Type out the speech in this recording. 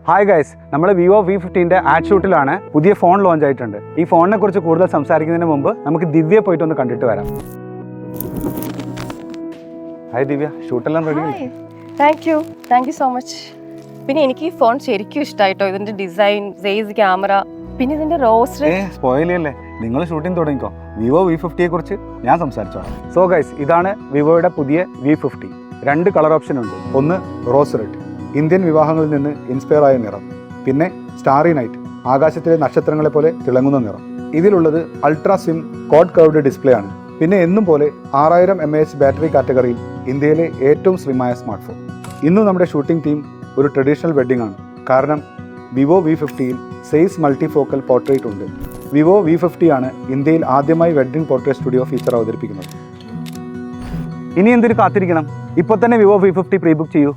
Hi guys, നമ്മൾ Vivo V50 add ഷൂട്ടിലാണ്. പുതിയ phone launch ആയിട്ടുണ്ട്. ഈ ഫോണിനെ കുറിച്ച് കൂടുതൽ സംസാരിക്കുന്നതിന് മുമ്പ് നമുക്ക് ദിവ്യ പോയിട്ട് ഒന്ന് കണ്ടിട്ട് വരാം. ഹായ് ദിവ്യ, ഷൂട്ടെല്ലാം ready? Thank you so much. പിന്നെ എനിക്ക് ഈ ഫോൺ ശരിക്കും ഇഷ്ടമായിട്ടോ. ഇതിന്റെ ഡിസൈൻ, സൈസ്, ക്യാമറ, പിന്നെ ഇതിന്റെ റോസ്റ്റർ. സ്പോയിലല്ലേ, നിങ്ങൾ ഷൂട്ടിംഗ് തുടങ്ങിക്കോ. വിവോ V50 കുറിച്ച് ഞാൻ സംസാരിച്ചോളാം. സോ ഗൈസ്, ഇതാണ് വിവോയുടെ പുതിയ V50. 2 കളർ ഓപ്ഷൻ ഉണ്ട്. ഒന്ന് റോസ് റെഡ്, ഇന്ത്യൻ വിവാഹങ്ങളിൽ നിന്ന് ഇൻസ്പയർ ആയ നിറം. പിന്നെ സ്റ്റാറി നൈറ്റ്, ആകാശത്തിലെ നക്ഷത്രങ്ങളെ പോലെ തിളങ്ങുന്ന നിറം. ഇതിലുള്ളത് ultra slim code curved display ആണ്. പിന്നെ എന്നും പോലെ 6000 mAh ബാറ്ററി കാറ്റഗറിയിൽ ഇന്ത്യയിലെ ഏറ്റവും സ്ലിമായ സ്മാർട്ട് ഫോൺ. ഇന്നും നമ്മുടെ ഷൂട്ടിംഗ് തീം ഒരു ട്രഡീഷണൽ വെഡ്ഡിംഗ് ആണ്. കാരണം വിവോ V50യിൽ സെയ്സ് മൾട്ടിഫോക്കൽ പോർട്രേറ്റ് ഉണ്ട്. വിവോ V50 ആണ് ഇന്ത്യയിൽ ആദ്യമായി വെഡ്ഡിംഗ് പോർട്രേറ്റ് സ്റ്റുഡിയോ ഫീച്ചർ അവതരിപ്പിക്കുന്നത്. ഇനി എന്തിനു കാത്തിരിക്കണം? ഇപ്പോൾ തന്നെ വിവോ V50 പ്രീ ബുക്ക് ചെയ്യൂ.